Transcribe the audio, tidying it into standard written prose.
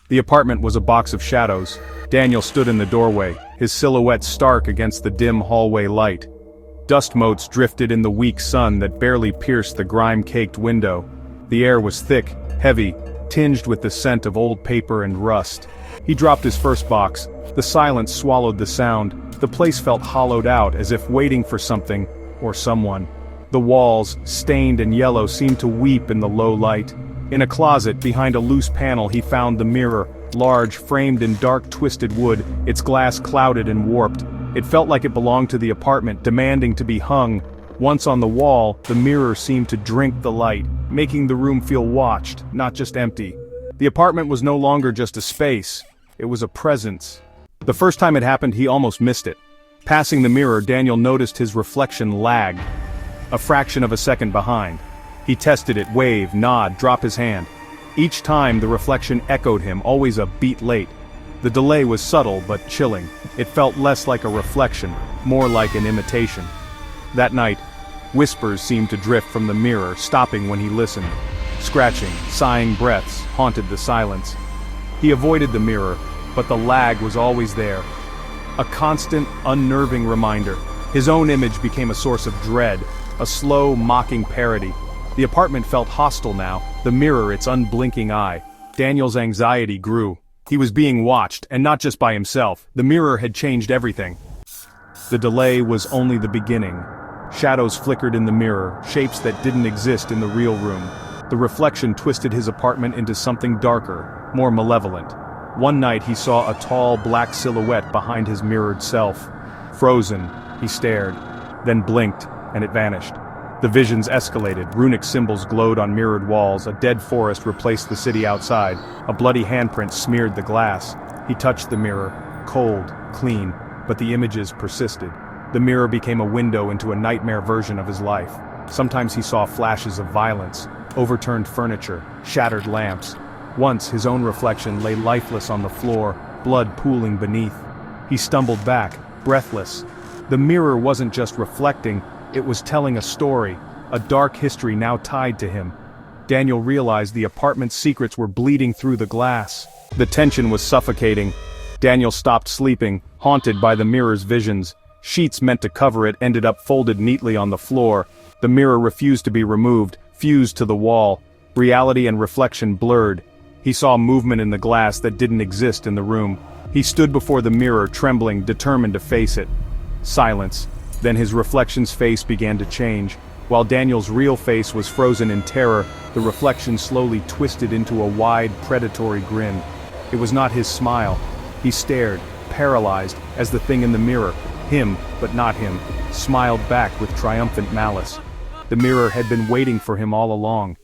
The apartment was a box of shadows. Daniel stood in the doorway, his silhouette stark against the dim hallway light. Dust motes drifted in the weak sun that barely pierced the grime-caked window. The air was thick, heavy, tinged with the scent of old paper and rust. He dropped his first box. The silence swallowed the sound. The place felt hollowed out, as if waiting for something, or someone. The walls, stained and yellow, seemed to weep in the low light. In a closet, behind a loose panel, he found the mirror, large, framed in dark twisted wood, its glass clouded and warped. It felt like it belonged to the apartment, demanding to be hung. Once on the wall, the mirror seemed to drink the light, making the room feel watched, not just empty. The apartment was no longer just a space, it was a presence. The first time it happened, he almost missed it. Passing the mirror, Daniel noticed his reflection lagged, a fraction of a second behind. He tested it, wave, nod, drop his hand. Each time the reflection echoed him, always a beat late. The delay was subtle but chilling. It felt less like a reflection, more like an imitation. That night, whispers seemed to drift from the mirror, stopping when he listened. Scratching, sighing breaths haunted the silence. He avoided the mirror, but the lag was always there. A constant, unnerving reminder. His own image became a source of dread, a slow, mocking parody. The apartment felt hostile now, the mirror its unblinking eye. Daniel's anxiety grew. He was being watched, and not just by himself. The mirror had changed everything. The delay was only the beginning. Shadows flickered in the mirror, shapes that didn't exist in the real room. The reflection twisted his apartment into something darker, more malevolent. One night he saw a tall, black silhouette behind his mirrored self. Frozen, he stared, then blinked, and it vanished. The visions escalated, runic symbols glowed on mirrored walls, a dead forest replaced the city outside, a bloody handprint smeared the glass. He touched the mirror, cold, clean, but the images persisted. The mirror became a window into a nightmare version of his life. Sometimes he saw flashes of violence, overturned furniture, shattered lamps. Once his own reflection lay lifeless on the floor, blood pooling beneath. He stumbled back, breathless. The mirror wasn't just reflecting, it was telling a story, a dark history now tied to him. Daniel realized the apartment's secrets were bleeding through the glass. The tension was suffocating. Daniel stopped sleeping, haunted by the mirror's visions. Sheets meant to cover it ended up folded neatly on the floor. The mirror refused to be removed, fused to the wall. Reality and reflection blurred. He saw movement in the glass that didn't exist in the room. He stood before the mirror, trembling, determined to face it. Silence. Then his reflection's face began to change. While Daniel's real face was frozen in terror, the reflection slowly twisted into a wide, predatory grin. It was not his smile. He stared, paralyzed, as the thing in the mirror, him, but not him, smiled back with triumphant malice. The mirror had been waiting for him all along.